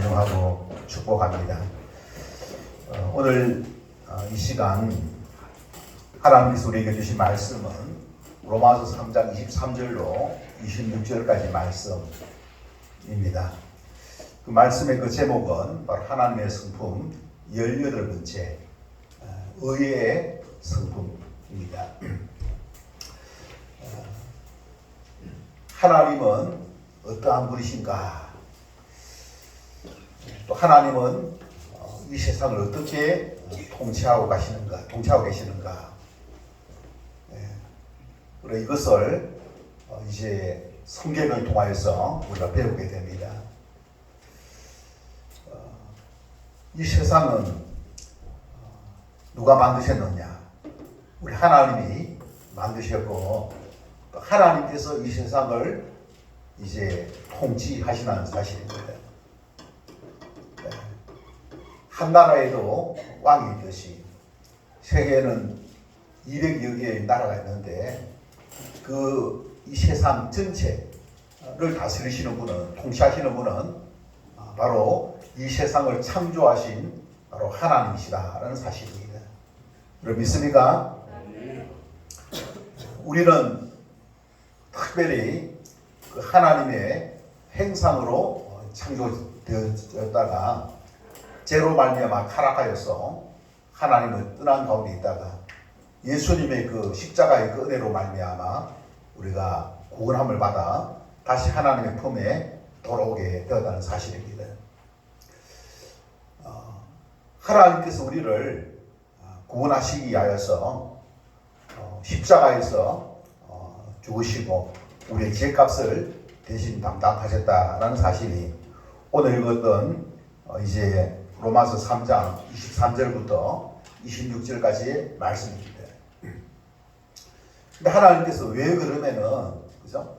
존중하고 축복합니다. 오늘 이 시간 하나님께서 우리에게 주신 말씀은 로마서 3장 23절로 26절까지 말씀입니다. 그 말씀의 그 제목은 바로 하나님의 성품 18번째 의의 성품입니다. 하나님은 어떠한 분이신가? 또 하나님은 이 세상을 어떻게 통치하고 계시는가? 그리고 이것을 이제 성경을 통하여서 우리가 배우게 됩니다. 이 세상은 누가 만드셨느냐? 우리 하나님이 만드셨고 하나님께서 이 세상을 이제 통치하시는 사실입니다. 한 나라에도 왕이 있듯이 세계에는 200여 개의 나라가 있는데 이 세상 전체를 다스리시는 분은, 통치하시는 분은 바로 이 세상을 창조하신 바로 하나님이시다라는 사실입니다. 여러분 믿습니까? 우리는 특별히 그 하나님의 행상으로 창조되었다가 죄로 말미암아 타락하여서 하나님을 떠난 가운데 있다가 예수님의 그 십자가의 그 은혜로 말미암아 우리가 구원함을 받아 다시 하나님의 품에 돌아오게 되었다는 사실입니다. 하나님께서 우리를 구원하시기 위하여서 십자가에서 죽으시고 우리의 죄값을 대신 담당하셨다라는 사실이 오늘 읽었던 이제 로마서 3장 23절부터 26절까지의 말씀입니다. 근데 하나님께서 왜 그러면은 그죠?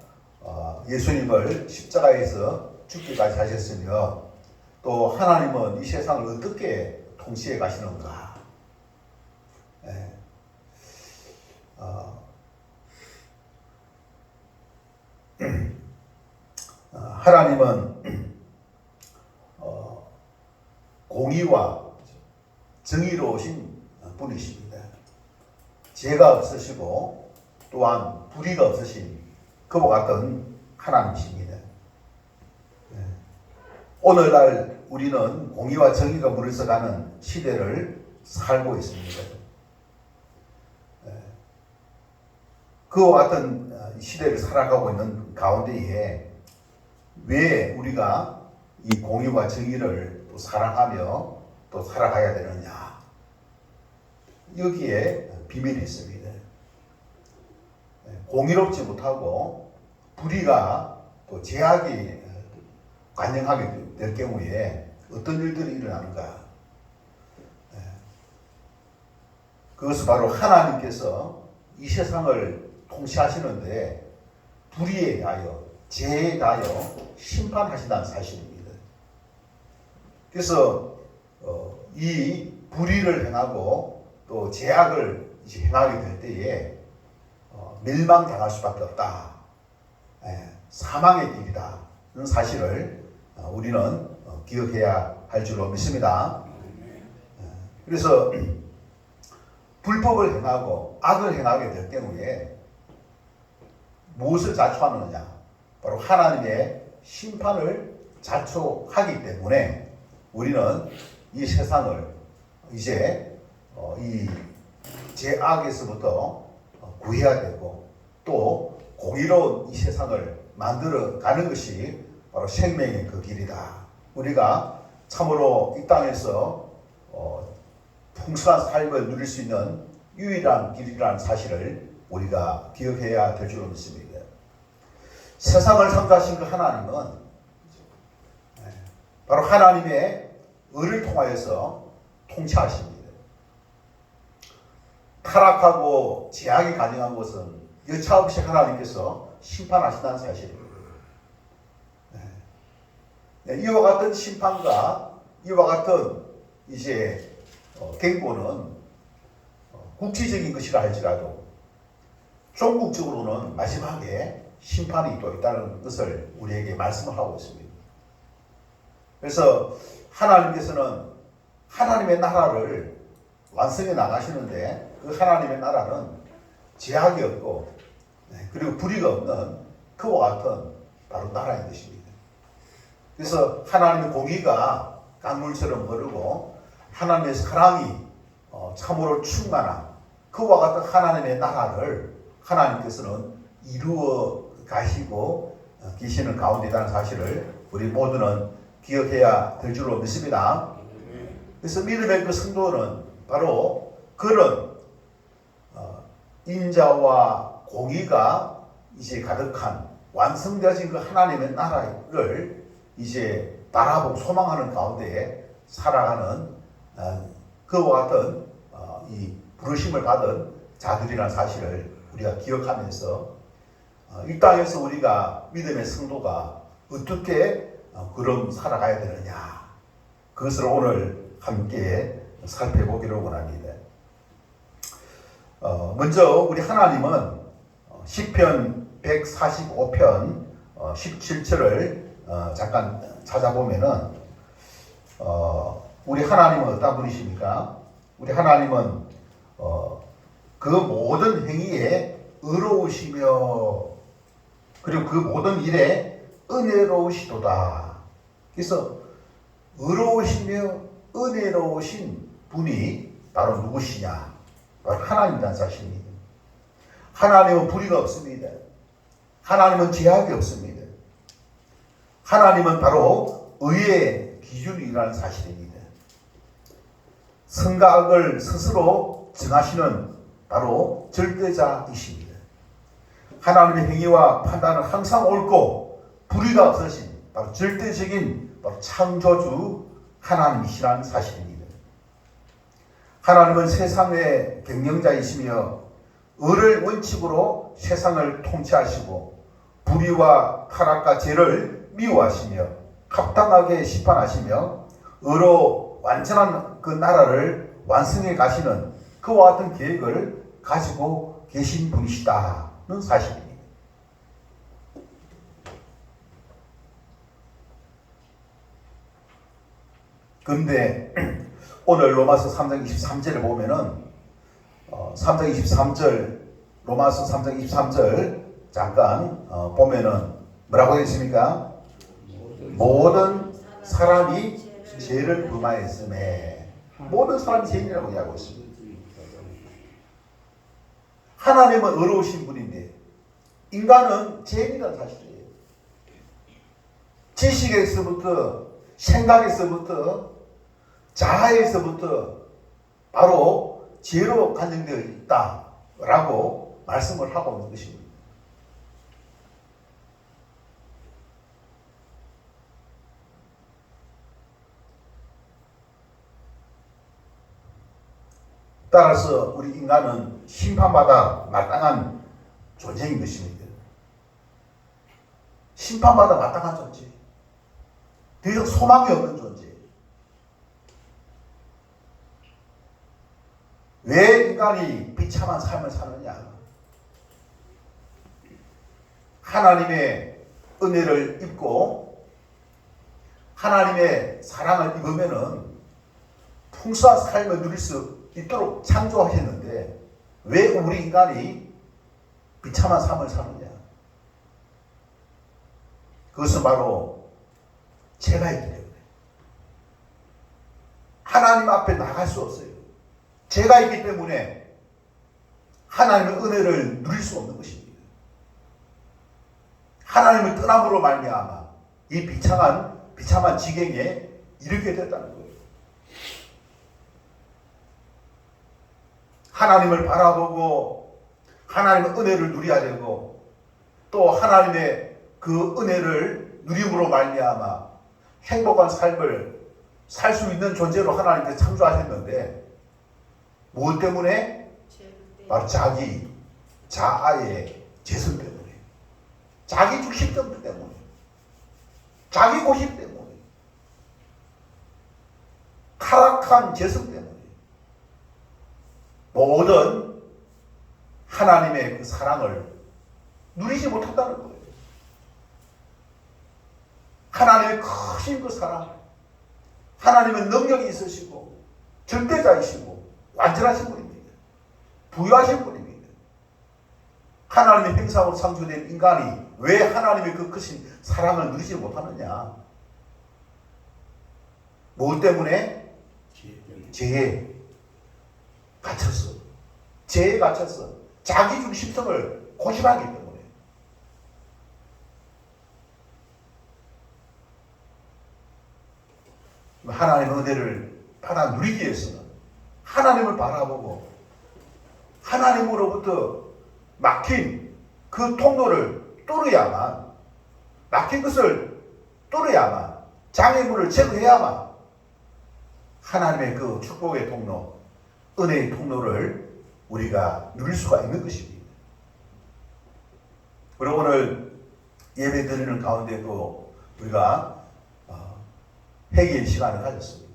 예수님을 십자가에서 죽기까지 하셨으며 또 하나님은 이 세상을 어떻게 통치해 가시는가? 하나님은 공의와 정의로우신 분이십니다. 죄가 없으시고 또한 불의가 없으신 그와 같은 하나님이십니다. 오늘날 우리는 공의와 정의가 무르서가는 시대를 살고 있습니다. 그와 같은 시대를 살아가고 있는 가운데에 왜 우리가 이 공의와 정의를 또 사랑하며 또 살아가야 되느냐? 여기에 비밀이 있습니다. 공의롭지 못하고 불의가 또 제약이 관영하게 될 경우에 어떤 일들이 일어나는가? 그것은 바로 하나님께서 이 세상을 통치하시는데 불의에 대하여, 죄에 대하여 심판하신다는 사실입니다. 그래서 이 불의를 행하고 또 죄악을 행하게 될 때에 멸망당할 수밖에 없다. 사망의 길이다는 사실을 우리는 기억해야 할 줄로 믿습니다. 그래서 불법을 행하고 악을 행하게 될 경우에 무엇을 자초하느냐? 바로 하나님의 심판을 자초하기 때문에 우리는 이 세상을 이제 이 죄악에서부터 구해야 되고 또 공의로운 이 세상을 만들어 가는 것이 바로 생명의 그 길이다. 우리가 참으로 이 땅에서 풍성한 삶을 누릴 수 있는 유일한 길이라는 사실을 우리가 기억해야 될 줄로 믿습니다. 세상을 창조하신 그 하나님은 바로 하나님의 의를 통하여서 통치하십니다. 타락하고 제약이 가능한 것은 여차없이 하나님께서 심판하신다는 사실입니다. 이와 같은 심판과 이와 같은 이제 경고는 국지적인 것이라 할지라도 종국적으로는 마지막에 심판이 또 있다는 것을 우리에게 말씀을 하고 있습니다. 그래서 하나님께서는 하나님의 나라를 완성해 나가시는데 그 하나님의 나라는 제약이 없고 그리고 불의가 없는 그와 같은 바로 나라인 것입니다. 그래서 하나님의 공의가 강물처럼 흐르고 하나님의 사랑이 참으로 충만한 그와 같은 하나님의 나라를 하나님께서는 이루어 가시고 계시는 가운데라는 사실을 우리 모두는 기억해야 될 줄로 믿습니다. 그래서 믿음의 그 성도는 바로 그런 인자와 공의가 이제 가득한 완성되어진 그 하나님의 나라를 이제 바라보고 소망하는 가운데 살아가는 그와 같은 이 부르심을 받은 자들이라는 사실을 우리가 기억하면서 이 땅에서 우리가 믿음의 성도가 어떻게 그럼 살아가야 되느냐, 그것을 오늘 함께 살펴보기를 원합니다. 먼저 우리 하나님은 시편 145편 17절을 잠깐 찾아보면은 우리 하나님은 어떤 분이십니까? 우리 하나님은 그 모든 행위에 의로우시며 그리고 그 모든 일에 은혜로우시도다. 그래서 의로우시며 은혜로우신 분이 바로 누구시냐? 바로 하나님이라는 사실입니다. 하나님은 불의가 없습니다. 하나님은 제약이 없습니다. 하나님은 바로 의의 기준이라는 사실입니다. 선과 악을 스스로 정하시는 바로 절대자이십니다. 하나님의 행위와 판단은 항상 옳고 불의가 없으신 바로 절대적인 바로 창조주 하나님이시라는 사실입니다. 하나님은 세상의 경영자이시며 의를 원칙으로 세상을 통치하시고 불의와 타락과 죄를 미워하시며 합당하게 심판하시며 의로 완전한 그 나라를 완성해 가시는 그와 같은 계획을 가지고 계신 분이시다는 사실입니다. 그런데 오늘 로마서 3장 23절을 보면은 3장 23절 로마서 3장 23절 잠깐 보면은 뭐라고 되어 있습니까? 모든 사람이 죄를 범하였음에 모든 사람이 죄인이라고 이야기하고 있습니다. 하나님은 의로우신 분인데 인간은 죄인이라는 사실이에요. 지식에서부터 생각에서부터 자아에서부터 바로 죄로 간증되어 있다라고 말씀을 하고 있는 것입니다. 따라서 우리 인간은 심판받아 마땅한 존재인 것입니다. 심판받아 마땅한 존재. 더 이상 소망이 없는 존재. 왜 인간이 비참한 삶을 사느냐? 하나님의 은혜를 입고 하나님의 사랑을 입으면은 풍성한 삶을 누릴 수 있도록 창조하셨는데 왜 우리 인간이 비참한 삶을 사느냐? 그것은 바로 죄가 있기 때문에 하나님 앞에 나갈 수 없어요. 죄가 있기 때문에 하나님의 은혜를 누릴 수 없는 것입니다. 하나님을 떠남으로 말미암아 이 비참한 지경에 이르게 됐다는 거예요. 하나님을 바라보고 하나님의 은혜를 누려야 되고 또 하나님의 그 은혜를 누림으로 말미암아 행복한 삶을 살 수 있는 존재로 하나님께서 창조하셨는데 무엇 때문에? 바로 자아의 죄성 때문에, 자기 중심 때문에, 자기 고심 때문에, 타락한 죄성 때문에 모든 하나님의 그 사랑을 누리지 못한다는 거예요. 하나님의 크신 그 사랑, 하나님은 능력이 있으시고 절대자이시고 완전하신 분입니다. 부유하신 분입니다. 하나님의 행사로 창조된 인간이 왜 하나님의 그 크신 사랑을 누리지 못하느냐? 뭐 때문에? 죄에 갇혔어. 죄에 갇혔어. 자기중심성을 고집하기 때문에. 하나님의 은혜를 받아 누리기 위해서는 하나님을 바라보고 하나님으로부터 막힌 그 통로를 뚫어야만, 막힌 것을 뚫어야만, 장애물을 제거해야만 하나님의 그 축복의 통로, 은혜의 통로를 우리가 누릴 수가 있는 것입니다. 그리고 오늘 예배 드리는 가운데도 우리가 회개의 시간을 가졌습니다.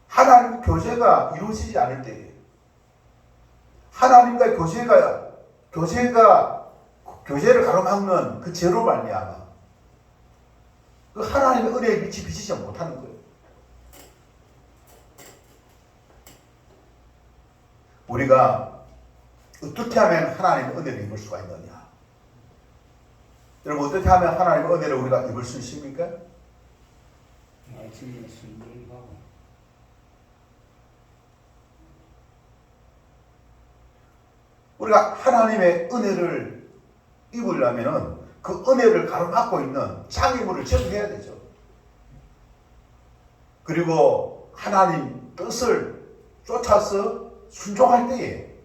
하나님 교제가 이루어지지 않을 때에 하나님과의 교제를 가로막는 그 죄로 말미암아 그 하나님의 은혜의 빛이 비치지 못하는 거예요. 우리가 어떻게 하면 하나님의 은혜를 입을 수가 있느냐? 여러분, 어떻게 하면 하나님의 은혜를 우리가 입을 수 있습니까? 말씀에 순종하고 우리가 하나님의 은혜를 입으려면 그 은혜를 가로막고 있는 장애물을 제거해야 되죠. 그리고 하나님 뜻을 쫓아서 순종할 때에,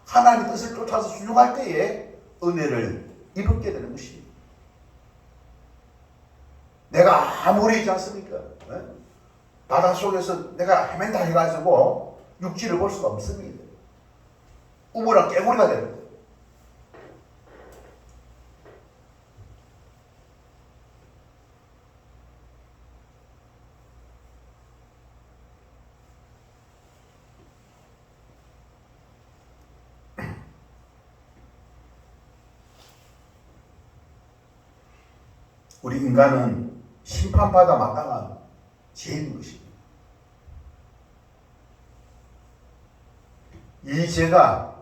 하나님 뜻을 쫓아서 순종할 때에 은혜를 입게 되는 것입니다. 내가 아무리 있지 않습니까? 바닷속에서 내가 헤맨다 해가지고 육지를 볼 수가 없습니다. 우물랑 깨물이가 되는 거예요. 우리 인간은 심판받아 마땅한 죄인 것입니다. 이 죄가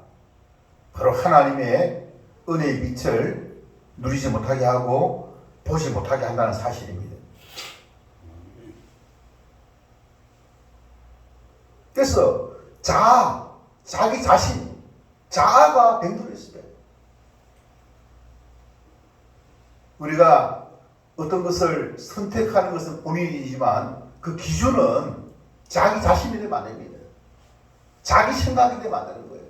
바로 하나님의 은혜의 빛을 누리지 못하게 하고 보지 못하게 한다는 사실입니다. 그래서 자기 자신, 자아가 병들었을 때 우리가 어떤 것을 선택하는 것은 본인이지만 그 기준은 자기 자신이 되면 안 됩니다. 자기 생각이 되면 안 되는 거예요.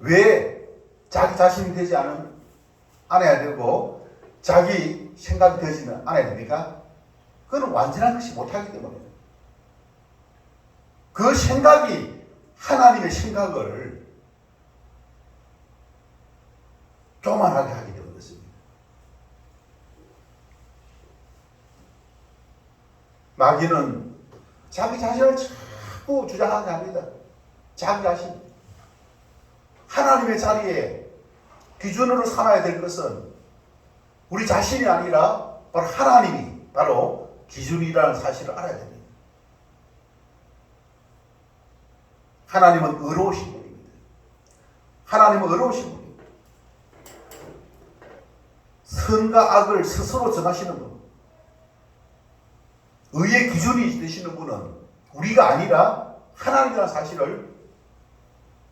왜 자기 자신이 되지 않아야 되고 자기 생각이 되지는 않아야 됩니까? 그건 완전한 것이 못하기 때문에 그 생각이 하나님의 생각을 교만하게 하기 때문에 그렇습니다. 마귀는 자기 자신을 자꾸 주장하게 합니다. 자기 자신. 하나님의 자리에 기준으로 삼아야 될 것은 우리 자신이 아니라 바로 하나님이 바로 기준이라는 사실을 알아야 됩니다. 하나님은 의로우신 분입니다. 하나님은 의로우신 분입니다. 선과 악을 스스로 정하시는 분. 의의 기준이 되시는 분은 우리가 아니라 하나님이라는 사실을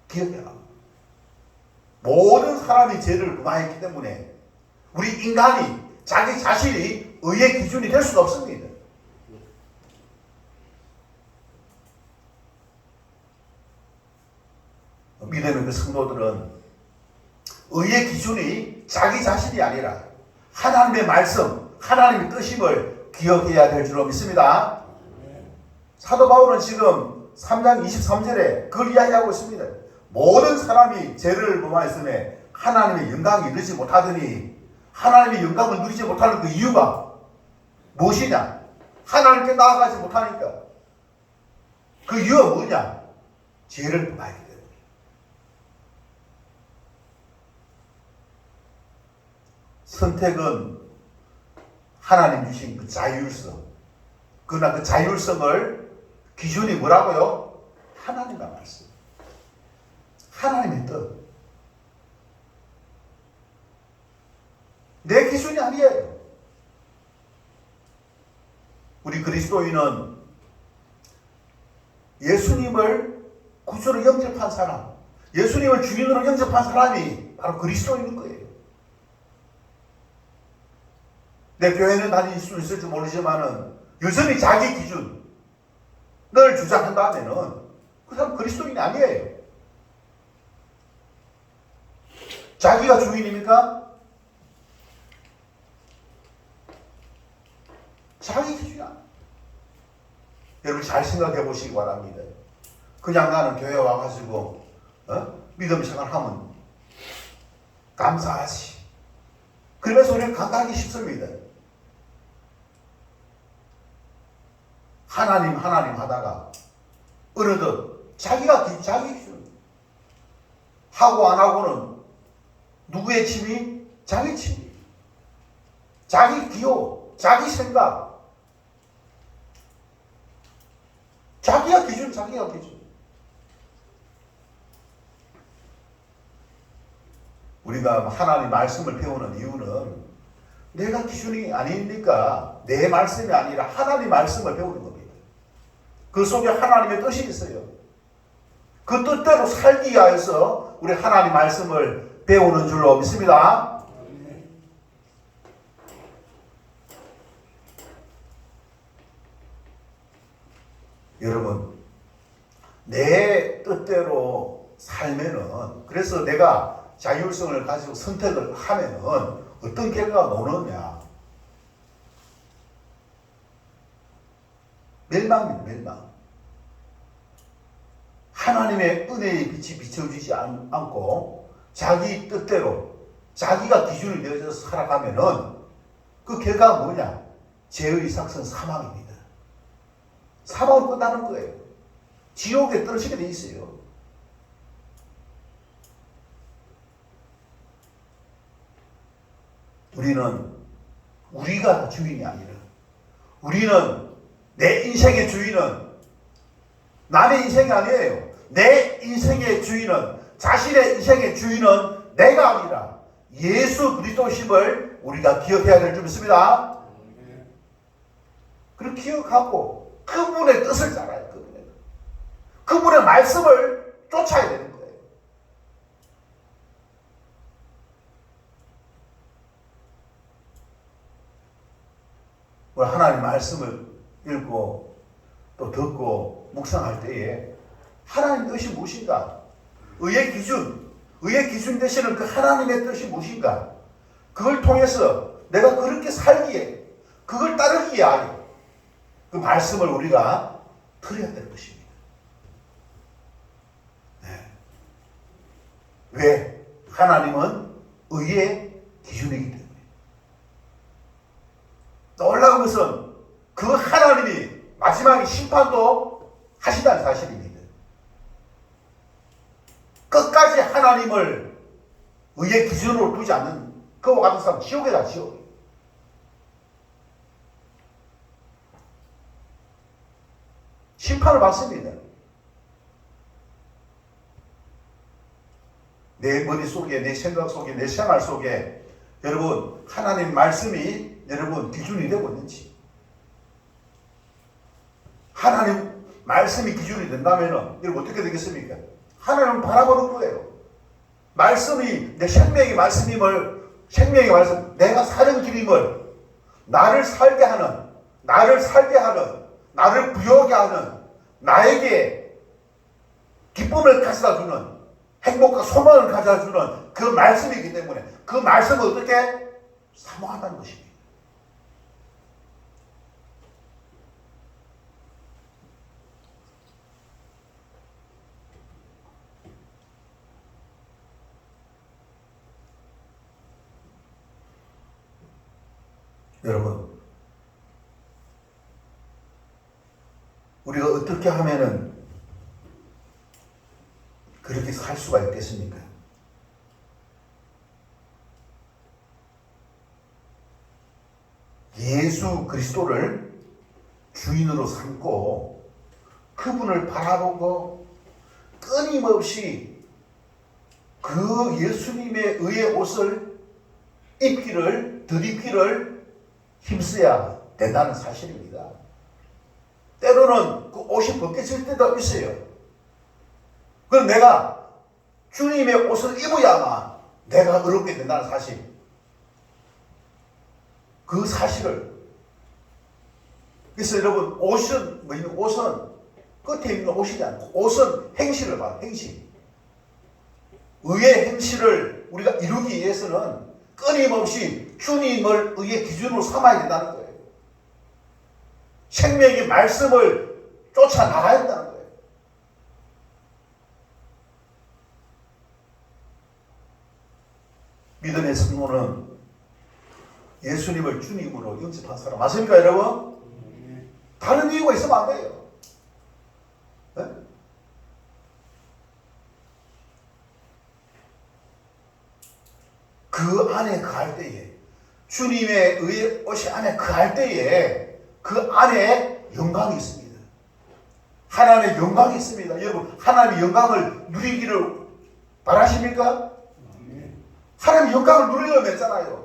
기억해야 합니다. 모든 사람이 죄를 범하였기 때문에 우리 인간이 자기 자신이 의의 기준이 될 수가 없습니다. 믿음의 그 성도들은 의의 기준이 자기 자신이 아니라 하나님의 말씀, 하나님의 뜻임을 기억해야 될 줄로 믿습니다. 사도 바울은 지금 3장 23절에 그걸 이야기하고 있습니다. 모든 사람이 죄를 범하였음에 하나님의 영광이 이르지 못하더니 하나님의 영광을 누리지 못하는 그 이유가 무엇이냐? 하나님께 나아가지 못하니까. 그 이유가 뭐냐? 죄를 범하기 때문에. 선택은 하나님 주신 그 자율성. 그러나 그 자율성을 기준이 뭐라고요? 하나님의 말씀. 하나님의 뜻. 내 기준이 아니에요. 우리 그리스도인은 예수님을 구주로 영접한 사람, 예수님을 주인으로 영접한 사람이 바로 그리스도인인 거예요. 내 교회는 다닐 수 있을지 모르지만은 여전히 자기 기준을 주장한다면은 그 사람 그리스도인이 아니에요. 자기가 주인입니까? 자기 기준이야. 여러분 잘 생각해 보시기 바랍니다. 그냥 나는 교회 와가지고 믿음 생활하면 감사하지. 그러면서 우리는 감당하기 쉽습니다. 하나님 하다가 어느덧 자기 기준 하고 안 하고는 누구의 취미? 자기 취미, 자기 기호, 자기 생각, 자기가 기준. 우리가 하나님 말씀을 배우는 이유는 내가 기준이 아니니까 내 말씀이 아니라 하나님 말씀을 배우는 겁니다. 그 속에 하나님의 뜻이 있어요. 그 뜻대로 살기 위해서 우리 하나님 말씀을 배우는 줄로 믿습니다. 여러분, 내 뜻대로 살면은, 그래서 내가 자율성을 가지고 선택을 하면은 어떤 결과가 오느냐? 멸망입니다, 멸망. 하나님의 은혜의 빛이 비춰지지 않고 자기 뜻대로 자기가 기준이 되어져서 살아가면은 그 결과가 뭐냐? 죄의 삭선 사망입니다. 사망으로 끝나는 거예요. 지옥에 떨어지게 돼 있어요. 우리는 우리가 주인이 아니라, 우리는 내 인생의 주인은 남의 인생이 아니에요. 내 인생의 주인은, 자신의 인생의 주인은 내가 아니라 예수 그리스도심을 우리가 기억해야 될 줄 믿습니다. 그걸 기억하고 그분의 뜻을 따라야 돼요. 그분의 말씀을 쫓아야 되는 거예요. 우리 하나님 말씀을 읽고 또 듣고 묵상할 때에 하나님 뜻이 무엇인가? 의의 기준 되시는 그 하나님의 뜻이 무엇인가? 그걸 통해서 내가 그렇게 살기에, 그걸 따르기 위하여 그 말씀을 우리가 들어야 될 것입니다. 네. 왜? 하나님은 의의 기준이기 때문에. 놀라운 것은 그 하나님이 마지막에 심판도 하신다는 사실입니다. 끝까지 하나님을 의의 기준으로 두지 않는 그와 같은 사람 지옥이다, 지옥. 심판을 받습니다. 내 머릿속에, 내 생각 속에, 내 생활 속에 여러분 하나님 말씀이 여러분 기준이 되고 있는지, 하나님 말씀이 기준이 된다면 여러분 어떻게 되겠습니까? 하나님을 바라보는 거예요. 말씀이 내 생명의 말씀임을, 생명의 말씀, 내가 사는 길임을, 나를 살게 하는, 나를 부여하게 하는, 나에게 기쁨을 가져다 주는, 행복과 소망을 가져다 주는 그 말씀이기 때문에 그 말씀을 어떻게 사모한다는 것입니다. 여러분, 우리가 어떻게 하면은 그렇게 살 수가 있겠습니까? 예수 그리스도를 주인으로 삼고 그분을 바라보고 끊임없이 그 예수님의 의의 옷을 덧입기를 힘써야 된다는 사실입니다. 때로는 그 옷이 벗겨질 때도 있어요. 그럼 내가 주님의 옷을 입어야만 내가 의롭게 된다는 사실. 그 사실을. 그래서 여러분, 옷은 끝에 있는 옷이지 않고, 옷은 행실을 봐요, 행실. 의의 행실을 우리가 이루기 위해서는 끊임없이 주님을 의의 기준으로 삼아야 된다는 거예요. 생명의 말씀을 쫓아나가야 된다는 거예요. 믿음의 성도는 예수님을 주님으로 영접한 사람 맞습니까, 여러분? 다른 이유가 있으면 안 돼요. 네? 그 안에 거할 때에, 주님의 의의 옷이 안에 거할 때에 그 안에 영광이 있습니다. 하나님의 영광이 있습니다. 여러분, 하나님의 영광을 누리기를 바라십니까? 하나님의 영광을 누리려면 했잖아요.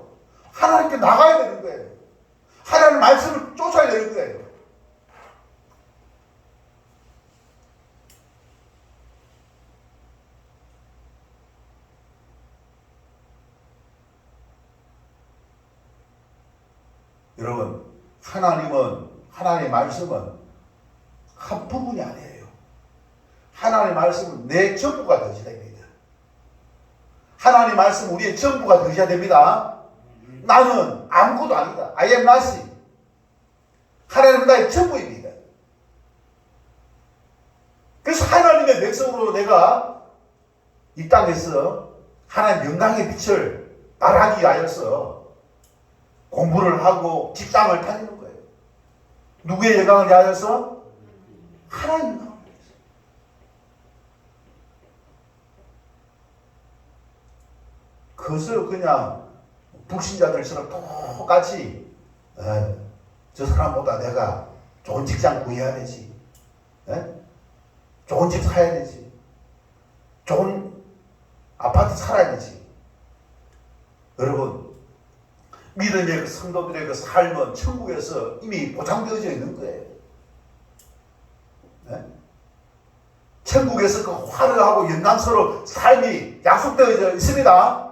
하나님께 나가야 되는 거예요. 하나님의 말씀을 쫓아야 되는 거예요. 여러분, 하나님의 말씀은 한 부분이 아니에요. 하나님의 말씀은 내 전부가 되어야 됩니다. 하나님의 말씀은 우리의 전부가 되어야 됩니다. 나는 아무것도 아니다. I am nothing. 하나님은 나의 전부입니다. 그래서 하나님의 백성으로 내가 이 땅에서 하나님의 영광의 빛을 발하기 위하여서 공부를 하고 직장을 다니는 거예요. 누구의 영광을 위하여서? 하나님의 영광을 위해서. 그것을 그냥 불신자들처럼 똑같이 저 사람보다 내가 좋은 직장 구해야 되지, 좋은 집 사야 되지, 좋은 아파트 살아야 되지. 여러분, 믿음의 그 성도들의 그 삶은 천국에서 이미 보장되어져 있는 거예요. 천국에서 그 화려하고 영광스러운 삶이 약속되어져 있습니다.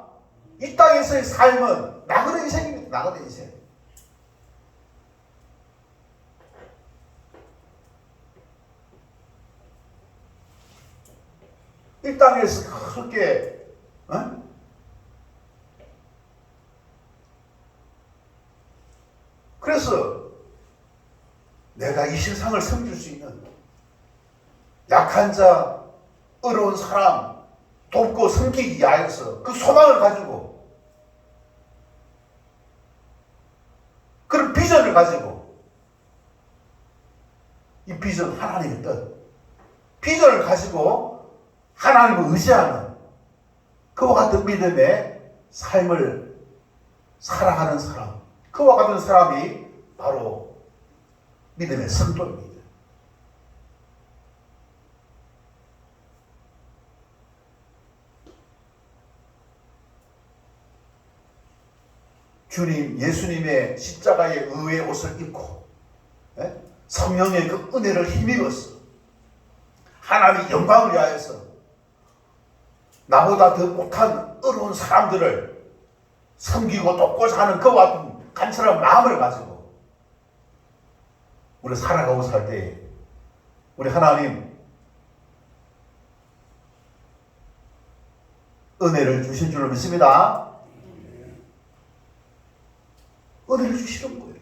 이 땅에서의 삶은 나그네 인생입니다. 나그네 인생. 이 땅에서 그렇게 그래서 내가 이 세상을 섬길 수 있는 약한 자, 어려운 사람 돕고 섬기기 위하여서 그 소망을 가지고, 그런 비전을 가지고, 이 비전, 하나님의 뜻, 비전을 가지고 하나님을 의지하는 그와 같은 믿음의 삶을 살아가는 사람, 그와 같은 사람이 바로 믿음의 성도입니다. 주님, 예수님의 십자가의 의의 옷을 입고 성령의 그 은혜를 힘입어서 하나님의 영광을 위하여서 나보다 더 못한 어려운 사람들을 섬기고 돕고자 하는 그와 같은 간절한 마음을 가지고 우리 살아가고 살 때 우리 하나님 은혜를 주실 줄로 믿습니다. 은혜를 주시는 거예요.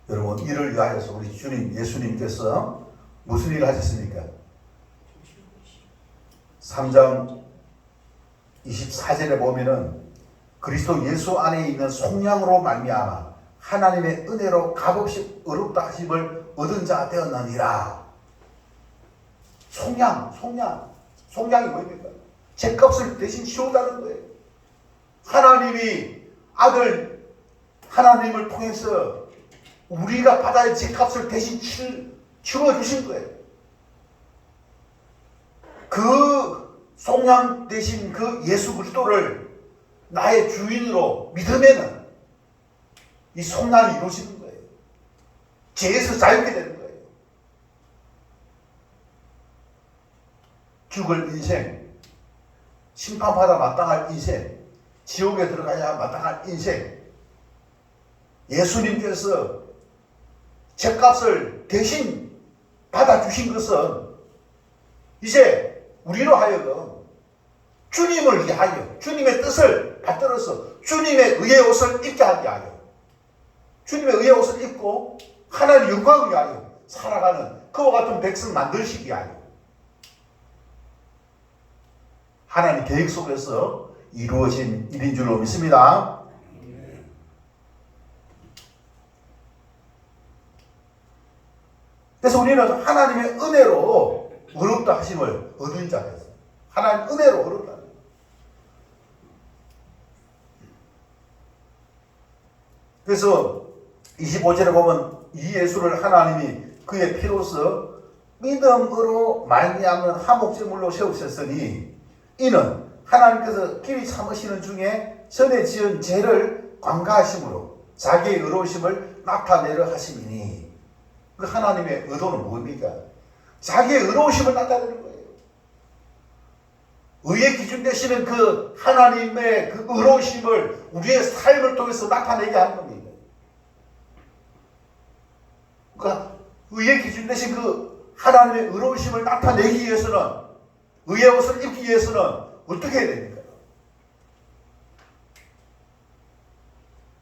여러분, 이를 위하여서 우리 주님 예수님께서 무슨 일을 하셨습니까? 3장 24절에 보면은 그리스도 예수 안에 있는 속량으로 말미암아 하나님의 은혜로 값없이 어렵다 하심을 얻은 자 되었느니라. 속량이 뭡니까? 죄값을 대신 치우다는 거예요. 하나님이 아들 하나님을 통해서 우리가 받아야 할 죄값을 대신 치워주신 거예요. 그 속량 대신 그 예수 그리스도를 나의 주인으로 믿으면은 이 속량이 이루어지는 거예요. 죄에서 자유게 되는 거예요. 죽을 인생, 심판받아 마땅할 인생, 지옥에 들어가야 마땅할 인생, 예수님께서 죄값을 대신 받아주신 것은 이제 우리로 하여금 주님을 위하여 주님의 뜻을 받들어서 주님의 의의 옷을 입게 하게 하여 주님의 의의 옷을 입고 하나님의 영광을 위하여 살아가는 그와 같은 백성 만드시기 위하여 하나님 계획 속에서 이루어진 일인 줄로 믿습니다. 그래서 우리는 하나님의 은혜로 어렵다 하심을 얻은 자였어요. 하나님 은혜로 어렵다. 그래서 25절에 보면 이 예수를 하나님이 그의 피로서 믿음으로 말미암는 화목제물로 세우셨으니 이는 하나님께서 길이 참으시는 중에 전에 지은 죄를 관가하심으로 자기의 의로우심을 나타내려 하심이니 그 하나님의 의도는 뭡니까? 자기의 의로우심을 나타내는 거예요. 의의 기준 되시는 그 하나님의 그 의로우심을 우리의 삶을 통해서 나타내게 하는 겁니다. 그러니까 의의 기준 되신 그 하나님의 의로우심을 나타내기 위해서는 의의 옷을 입기 위해서는 어떻게 해야 됩니까?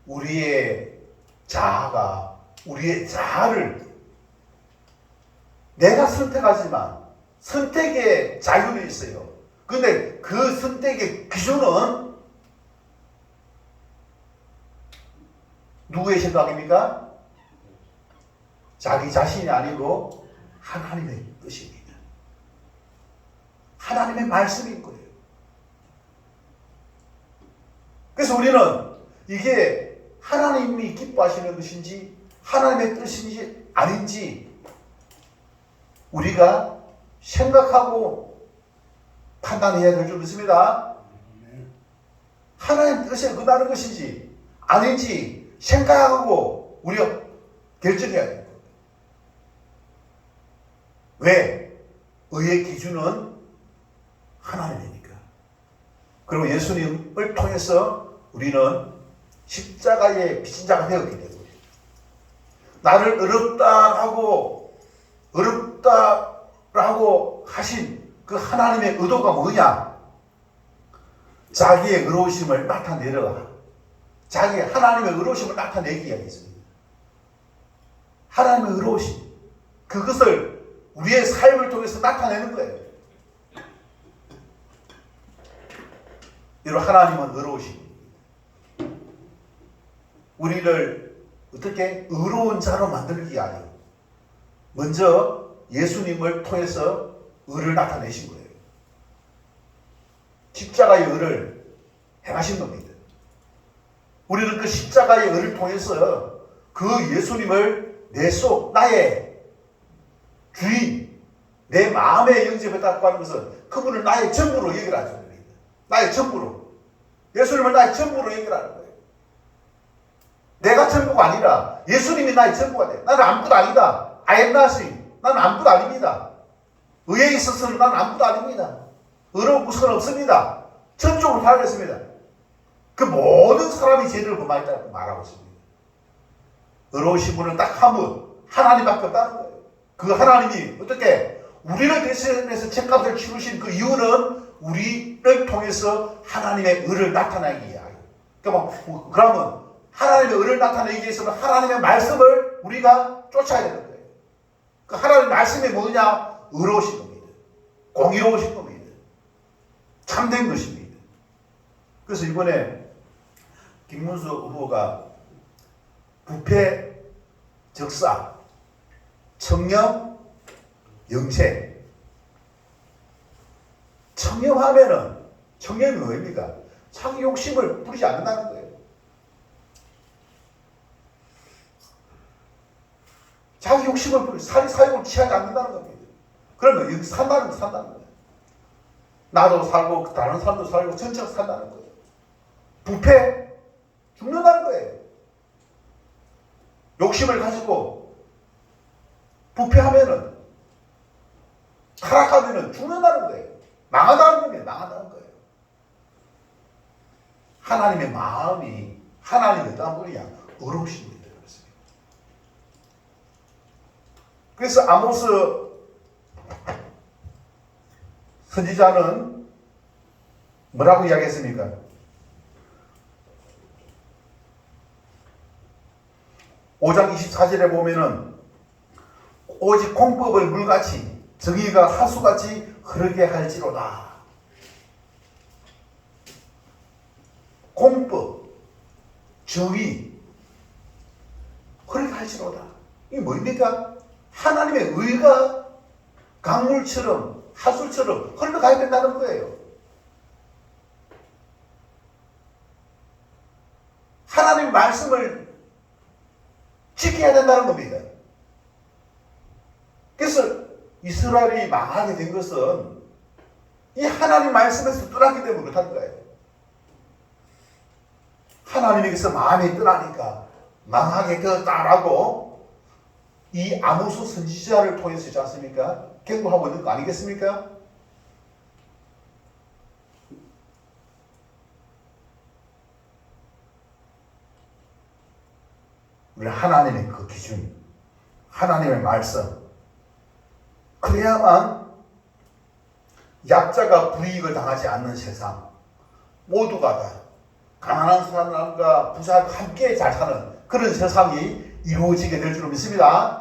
우리의 자아를 내가 선택하지만 선택의 자유는 있어요. 근데 그 선택의 기준은 누구의 생각입니까? 자기 자신이 아니고 하나님의 뜻입니다. 하나님의 말씀인 거예요. 그래서 우리는 이게 하나님이 기뻐하시는 것인지 하나님의 뜻인지 아닌지 우리가 생각하고 판단해야 될 줄 믿습니다. 하나님 뜻에 응하는 것인지 아닌지 생각하고 우리가 결정해야 됩니다. 왜? 의의 기준은 하나님이니까. 그리고 예수님을 통해서 우리는 십자가의 빚진 자가 되었기 때문에 나를 어렵다라고 하신 그 하나님의 의도가 뭐냐? 자기의 의로우심을 나타내려 자기의 하나님의 의로우심을 나타내기 위해서입니다. 하나님의 의로우심 그것을 우리의 삶을 통해서 나타내는 거예요. 이런 하나님은 의로우십니다. 우리를 어떻게 의로운 자로 만들기 위하여 먼저 예수님을 통해서 의를 나타내신 거예요. 십자가의 의를 행하신 겁니다. 우리는 그 십자가의 의를 통해서 그 예수님을 내 속 나의 주인, 내 마음에 영접했다고 하는 것은 그분을 나의 전부로 연결하는 겁니다. 나의 전부로. 예수님을 나의 전부로 연결하는 거예요. 내가 전부가 아니라 예수님이 나의 전부가 돼요. 나는 아무것도 아니다. I am nothing. 나는 아무것도 아닙니다. 의에 있어서는 나는 아무것도 아닙니다. 의로운 구석은 없습니다. 전적으로 살아냈습니다. 그 모든 사람이 죄를 범하였다고 말하고 있습니다. 의로우신 분은 딱 한 분, 하나님밖에 없다는 거예요. 그 하나님이 어떻게 우리를 대신해서 죄값을 치르신 그 이유는 우리를 통해서 하나님의 의를 나타내기 위하여. 그러면 하나님의 의를 나타내기 위해서는 하나님의 말씀을 우리가 쫓아야 되는 거예요. 그 하나님의 말씀이 뭐냐? 의로우신 겁니다. 공의로우신 겁니다. 참된 것입니다. 그래서 이번에 김문수 후보가 부패, 적사, 청렴, 영생. 청렴하면은 청렴이 뭡니까? 자기 욕심을 부리지 않는다는 거예요. 자기 욕심을 부리지 사욕을 취하지 않는다는 겁니다. 그러면 여기 산다는 거예요. 나도 살고 다른 사람도 살고 전체가 산다는 거예요. 부패 죽는다는 거예요. 욕심을 가지고 부패하면은 타락하면은 죽는다는 거예요. 망한다는 겁니다. 망한다는 거예요. 하나님의 마음이 하나님의 어떤 분이냐? 의로우십니다. 그래서 아모스 선지자는 뭐라고 이야기했습니까? (5장 24절에) 보면은 오직 공법을 물같이 정의가 하수같이 흐르게 할지로다. 공법, 정의 흐르게 할지로다. 이게 뭡니까? 하나님의 의가 강물처럼 하수처럼 흘러가야 된다는 거예요. 하나님의 말씀을 지켜야 된다는 겁니다. 그래서 이스라엘이 망하게 된 것은 이 하나님 말씀에서 떠났기 때문에 그렇다는 거예요. 하나님에게서 마음이 떠나니까 망하게 되었다라고 이 아모스 선지자를 통해서 있지 않습니까? 경고하고 있는 거 아니겠습니까? 우리 하나님의 그 기준, 하나님의 말씀, 그래야만 약자가 불이익을 당하지 않는 세상, 모두가 다 가난한 사람과 부자가 함께 잘 사는 그런 세상이 이루어지게 될 줄로 믿습니다.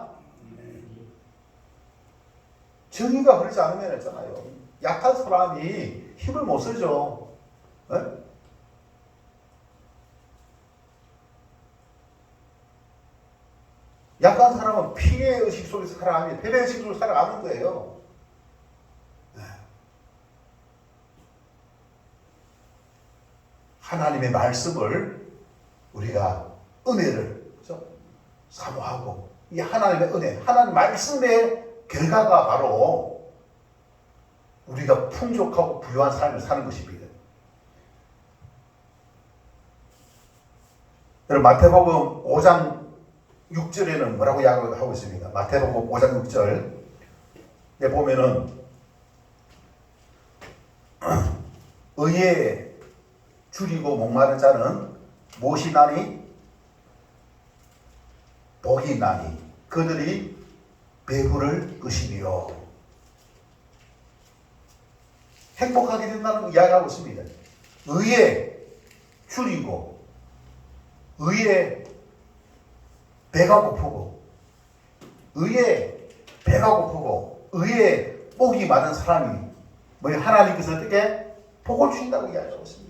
정의가 그렇지 않으면 있잖아요. 약한 사람이 힘을 못 쓰죠. 네? 약한 사람은 피해의식 속에서 살아가면 패배의식 속에서 살아가는 거예요. 네. 하나님의 말씀을 우리가 은혜를 그렇죠? 사모하고 이 하나님의 은혜, 하나님 말씀의 결과가 바로 우리가 풍족하고 부유한 삶을 사는 것입니다. 여러분 마태복음 5장 6절에는 뭐라고 이야기하고 있습니까? 마태복음 5장 6절에 보면은 의에 줄이고 목마른 자는 무엇이 나니? 복이 나니 그들이 배부를 것이며 행복하게 된다는 거 이야기하고 있습니다. 의에 줄이고 의에 배가 고프고 의에 배가 고프고 의에 복이 많은 사람이 뭐 하나님께서 어떻게 복을 주신다고 이야기하고 있습니다.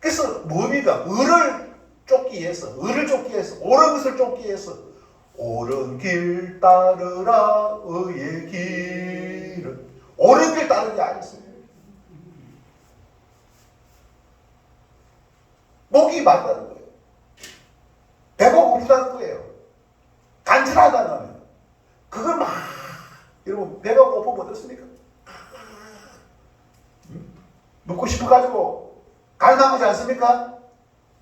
그래서 뭡니까? 의를 쫓기 위해서 옳은 것을 쫓기 위해서 옳은 길 따르라 의의 길을 옳은 길 따르는 게 아니었습니다. 목이 마르다는 거예요. 배가 고프다는 거예요. 간절하다는 거예요. 그걸 막 여러분 배가 고프면 어떻습니까? 먹고 싶어가지고 갈망하지 않습니까?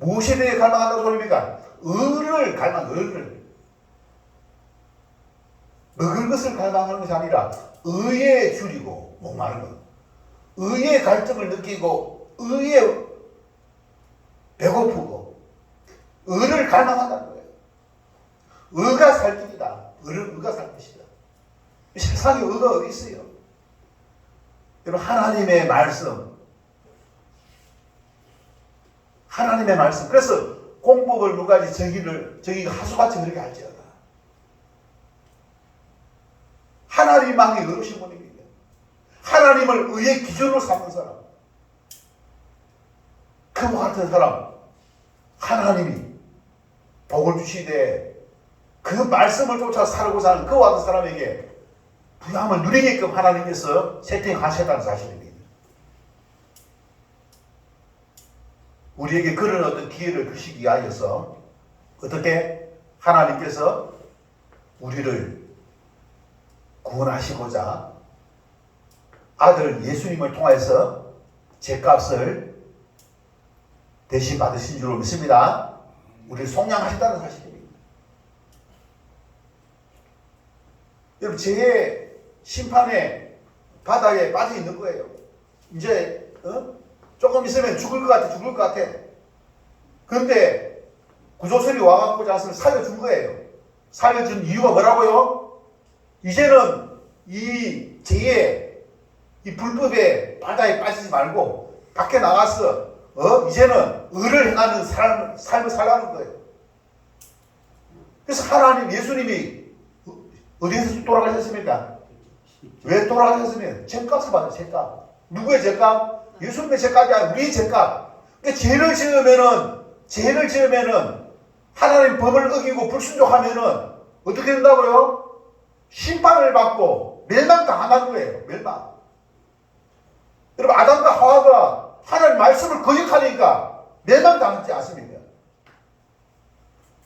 무엇에 대해 갈망한다고 소리입니까? 의를 갈망, 의를. 먹을 것을 갈망하는 것이 아니라 의에 줄이고 목마른 것. 의의 갈증을 느끼고 의에 배고프고 의를 갈망한다는 거예요. 의가 살 길이다. 의가 살 것이다. 세상에 의가 어디 있어요? 여러분 하나님의 말씀 하나님의 말씀. 그래서 공법을 물같이 저기가 하수같이 그렇게 할지어다. 하나님만이 의로우신 분입니다. 하나님을 의의 기준으로 삼는 사람. 그와 같은 사람, 하나님이 복을 주시되 그 말씀을 쫓아 살고자 하는 그와 같은 사람에게 부양을 누리게끔 하나님께서 세팅하셨다는 사실입니다. 우리에게 그런 어떤 기회를 주시기 위하여서 어떻게 하나님께서 우리를 구원하시고자 아들 예수님을 통해서 죄값을 대신 받으신 줄로 믿습니다. 우리를 속량하셨다는 사실입니다. 여러분, 죄의 심판의 바다에 빠져 있는 거예요. 이제 조금 있으면 죽을 것 같아. 그런데 구조설이 와갖고 자신을 살려준 거예요. 살려준 이유가 뭐라고요? 이제는 이 죄의 이 불법의 바다에 빠지지 말고 밖에 나가서 이제는 의를 행하는 삶을 살라는 거예요. 그래서 하나님 예수님이 어디에서 돌아가셨습니까? 왜 돌아가셨으면 죄값을 받아요. 죄값. 누구의 죄값? 예수님의 죄값이 아니라 우리의 죄값. 그러니까 죄를 지으면은 하나님 법을 어기고 불순종하면은 어떻게 된다고요? 심판을 받고 멸망당하는 거예요. 멸망. 여러분, 아담과 하와가 하나님 말씀을 거역하니까 멸망당하지 않습니까?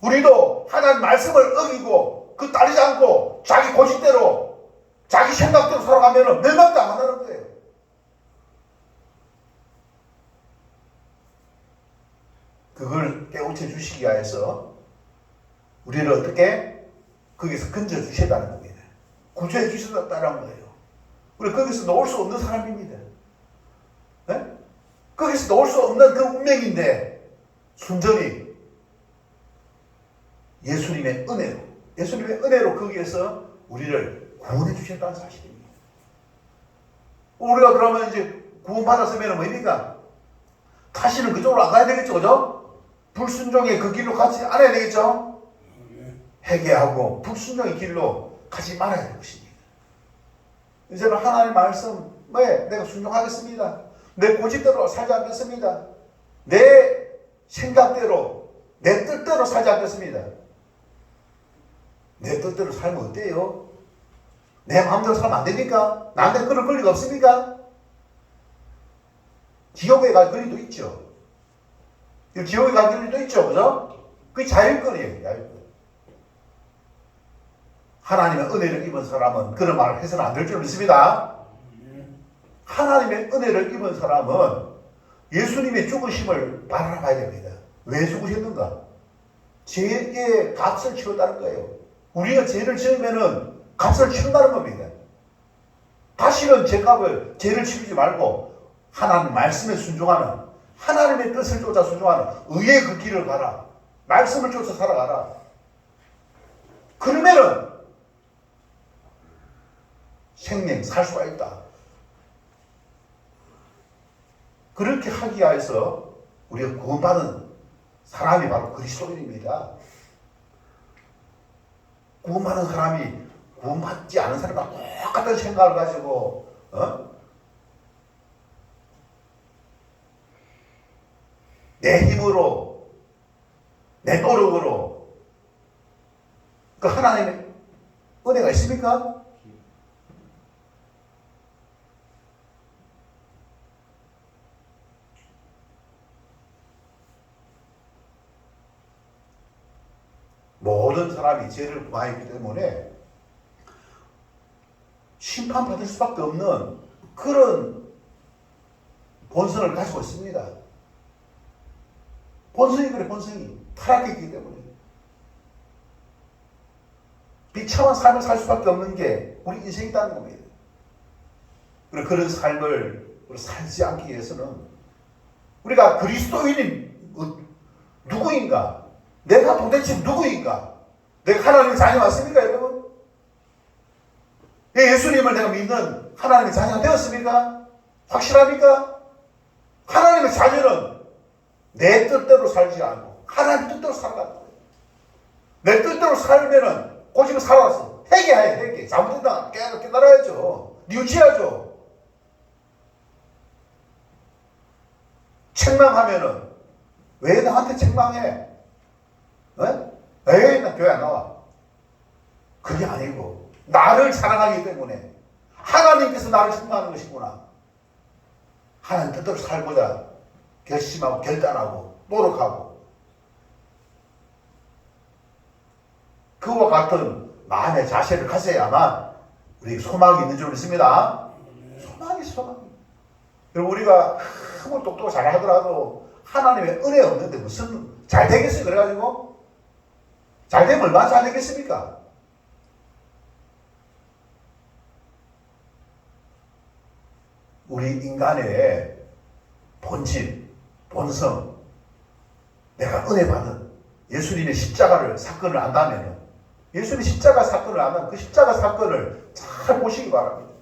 우리도 하나님 말씀을 어기고 그 따르지 않고 자기 고집대로 자기 생각대로 살아가면 멸망당한다는 거예요. 그걸 깨우쳐 주시기 위해서 우리를 어떻게 거기서 건져 주셨다는 겁니다. 구조해 주셨다는 거예요. 우리 거기서 놓을 수 없는 사람입니다. 네? 거기서 놓을 수 없는 그 운명인데 순전히 예수님의 은혜로 거기에서 우리를 구원해 주셨다는 사실입니다. 우리가 그러면 이제 구원받았으면 뭡니까? 다시는 그쪽으로 안 가야 되겠죠, 그죠? 불순종의 그 길로 가지 않아야 되겠죠? 회개하고 불순종의 길로 가지 말아야 될 것입니다. 이제는 하나님의 말씀에 내가 순종하겠습니다. 내 고집대로 살지 않겠습니다. 내 생각대로, 내 뜻대로 살지 않겠습니다. 내 뜻대로 살면 어때요? 내 마음대로 살면 안 됩니까? 나한테 그럴 권리가 없습니까? 지옥에 갈 권리도 있죠. 지옥에 갈 권리도 있죠. 그죠? 그게 자율권이에요. 자율권. 하나님의 은혜를 입은 사람은 그런 말을 해서는 안 될 줄 믿습니다. 하나님의 은혜를 입은 사람은 예수님의 죽으심을 바라봐야 됩니다. 왜 죽으셨는가? 죄의 값을 치렀다는 거예요. 우리가 죄를 지으면은 값을 치른다는 겁니다. 다시는 죄를 치르지 말고 하나님 말씀에 순종하는, 하나님의 뜻을 쫓아 순종하는 의의 그 길을 가라. 말씀을 쫓아 살아가라. 그러면은 생명 살 수가 있다. 그렇게 하기 위해서 우리가 구원받은 사람이 바로 그리스도인입니다. 구원받은 사람이 구원받지 않은 사람과 똑같은 생각을 가지고 내 힘으로, 내 노력으로 그 하나님의 은혜가 있습니까? 모든 사람이 죄를 많이 했기 때문에 심판받을 수밖에 없는 그런 본성을 가지고 있습니다. 본성이 그래, 본성이. 타락했기 때문에. 비참한 삶을 살 수밖에 없는 게 우리 인생이라는 겁니다. 그리고 그런 삶을 살지 않기 위해서는 우리가 그리스도인이 누구인가? 내가 도대체 누구인가? 내가 하나님의 자녀 맞습니까, 여러분? 예수님을 내가 믿는 하나님의 자녀가 되었습니까? 확실합니까? 하나님의 자녀는 내 뜻대로 살지 않고 하나님 뜻대로 살아가는 거예요. 내 뜻대로 살면은 고집을 살아서 회개. 잘못된다 깨달아야죠. 뉘우쳐야죠. 책망하면은 왜 나한테 책망해? 에이, 나 교회 안 나와. 그게 아니고 나를 사랑하기 때문에 하나님께서 나를 책망하는 것이구나. 하나님 뜻대로 살고자 결심하고 결단하고 노력하고 그와 같은 마음의 자세를 가져야만 우리 소망이 있는 줄 믿습니다. 소망이. 그리고 우리가 아무리 똑똑하고 잘하더라도 하나님의 은혜 없는데 무슨 잘 되겠어요? 그래가지고 잘 되면 얼마나 잘 되겠습니까? 우리 인간의 본질, 본성, 내가 은혜 받은 예수님의 십자가를 사건을 안다면 예수님의 십자가 사건을 안다면 그 십자가 사건을 잘 보시기 바랍니다.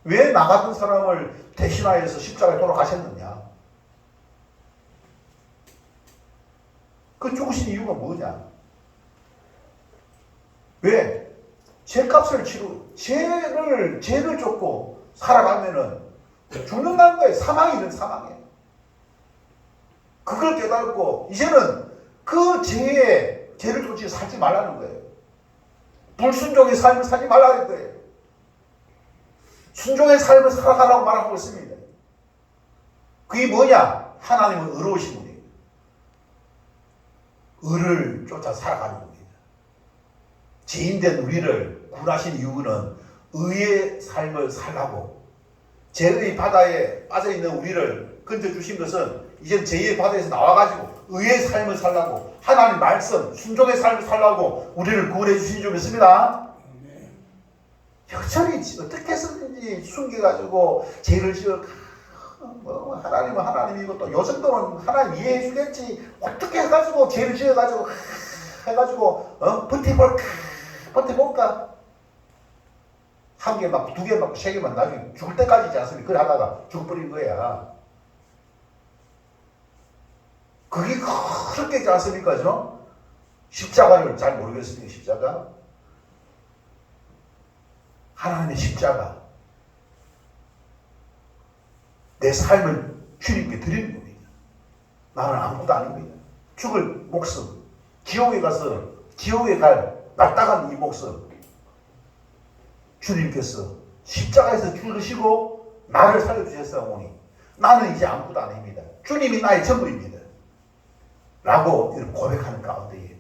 왜 나 같은 사람을 대신하여서 십자가에 돌아가셨느냐? 그 죽으신 이유가 뭐냐? 왜? 죄값을 죄를 쫓고 살아가면은 죽는다는 거예요. 사망이든 사망에. 그걸 깨닫고 이제는 그 죄를 쫓지 살지 말라는 거예요. 불순종의 삶을 살지 말라는 거예요. 순종의 삶을 살아가라고 말하고 있습니다. 그게 뭐냐? 하나님은 의로우신 분이에요. 의를 쫓아 살아가는 겁니다. 죄인된 우리를 구원하신 이유는 의의 삶을 살라고, 죄의 바다에 빠져있는 우리를 건져주신 것은 이제 죄의 바다에서 나와가지고 의의 삶을 살라고, 하나님 말씀, 순종의 삶을 살라고 우리를 구원해 주신 줄 믿습니다. 여전히 어떻게 해서든지 숨겨가지고 죄를 지어 하나님은 하나님이고 또 요 정도는 하나님 이해해 주겠지, 어떻게 해가지고 죄를 지어가지고 해가지고 버텨볼까? 한 개 맞고 두 개 맞고 세 개 맞고 나중에 죽을 때까지지 않습니까? 그래 하다가 죽어버린 거야. 그게 그렇게 있지 않습니까? 십자가를 잘 모르겠습니다. 십자가, 하나님의 십자가, 내 삶을 주님께 드리는 겁니다. 나는 아무것도 아닙니다. 죽을 목숨, 지옥에 가서 지옥에 갈 납작한 이 목숨 주님께서 십자가에서 죽으시고 나를 살려주셨사오니 나는 이제 아무것도 아닙니다. 주님이 나의 전부입니다. 라고 고백하는 가운데에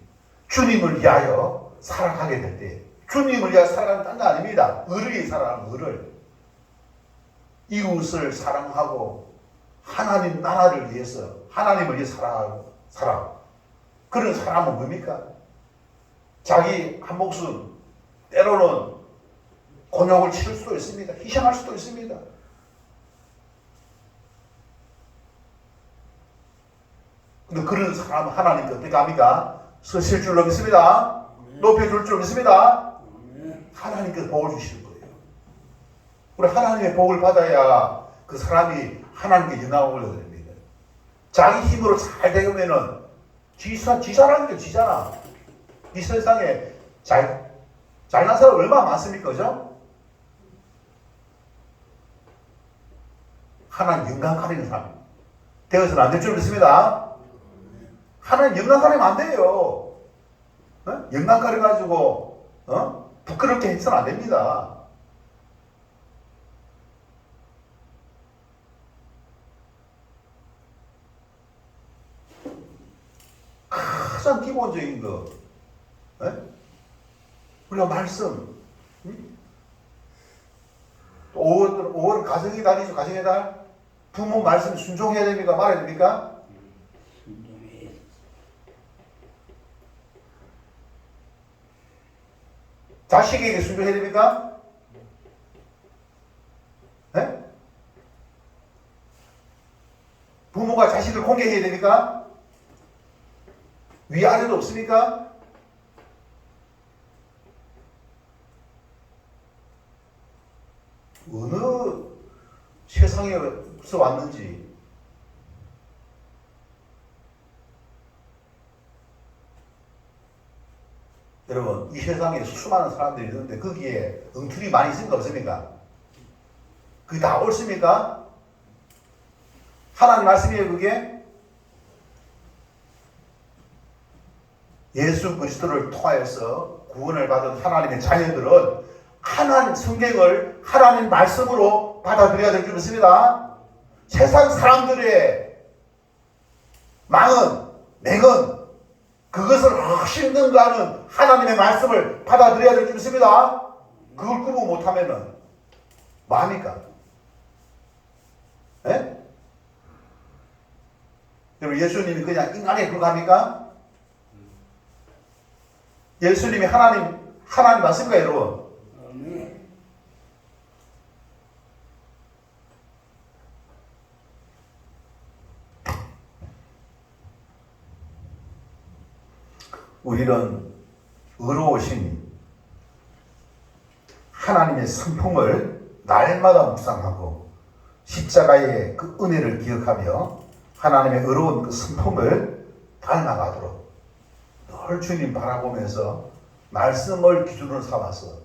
주님을 위하여 살아가게 될 때, 주님을 위하여 살아가는 딴 거 아닙니다. 의를 위해 살아가는 의를, 이웃을 사랑하고 하나님 나라를 위해서 하나님을 위해 살아가고 그런 사람은 뭡니까? 자기 한 목숨, 때로는 곤욕을 치를 수도 있습니다. 희생할 수도 있습니다. 근데 그런 사람은 하나님께 어떻게 합니까? 서실 줄로 믿습니다. 높여줄 줄 믿습니다. 하나님께서 복을 주시는 거예요. 우리 하나님의 복을 받아야 그 사람이 하나님께 영광을 올려드립니다. 자기 힘으로 잘 되면은 지사라니까 지잖아. 이 세상에 잘난 사람 얼마나 많습니까? 그죠? 하나님 영광 가리는 사람 되어서는 안 될 줄 믿습니다. 하나님 영광 가리면 안 돼요. 영광 가려가지고 부끄럽게 해서는 안 됩니다. 가장 기본적인 거, 우리가 말씀, 또 5월 가정의 달이죠. 가정의 달. 부모 말씀 순종해야 됩니까? 말해야 됩니까? 순종해. 자식에게 순종해야 됩니까? 부모가 자식을 공경해야 됩니까? 위아래도 없습니까? 어느 세상에서 왔는지 여러분, 이 세상에 수많은 사람들이 있는데 거기에 엉터리 많이 있습니까? 없습니까? 그게 다 옳습니까? 하나님 말씀이에요, 그게? 예수 그리스도를 통하여서 구원을 받은 하나님의 자녀들은 하나님 성경을 하나님 말씀으로 받아들여야 될 줄 믿습니다. 세상 사람들의 망은, 맹은 그것을 확신는가 하는 하나님의 말씀을 받아들여야 될 줄 믿습니다. 그걸 구분 못하면은 뭐합니까? 예? 여러분, 예수님이 그냥 인간에 불과합니까? 예수님이 하나님 맞습니까, 여러분? 아멘. 우리는 의로우신 하나님의 성품을 날마다 묵상하고 십자가의 그 은혜를 기억하며 하나님의 의로운 그 성품을 닮아가도록 늘 주님 바라보면서 말씀을 기준으로 삼아서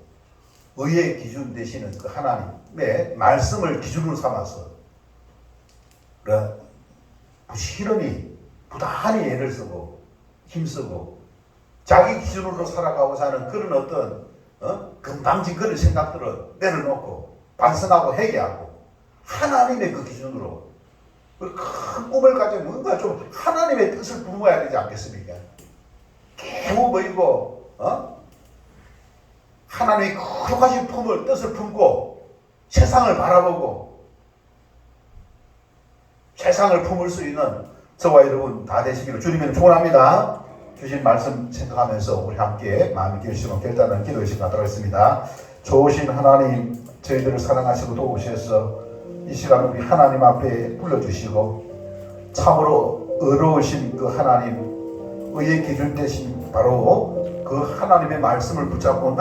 의의 기준 되시는 그 하나님의 말씀을 기준으로 삼아서 부지런히 부단히 애를 쓰고 힘쓰고 자기 기준으로 살아가고자 하는 그런 어떤 금방진거릴 생각들을 내려놓고 반성하고 회개하고 하나님의 그 기준으로 큰 꿈을 가지고 뭔가 좀 하나님의 뜻을 품어야 되지 않겠습니까? 개우 보이고 하나님의 거룩하신 뜻을 품고 세상을 바라보고 세상을 품을 수 있는 저와 여러분 다 되시기를 주님은 축원합니다. 주신 말씀 생각하면서 우리 함께 마음이 결심을 결단하는 기도의 시간 갖도록 하겠습니다. 좋으신 하나님, 저희들을 사랑하시고 도우셔서 이 시간 우리 하나님 앞에 불러주시고 참으로 의로우신 그 하나님, 의의 기준 되신 바로 그 하나님의 말씀을 붙잡고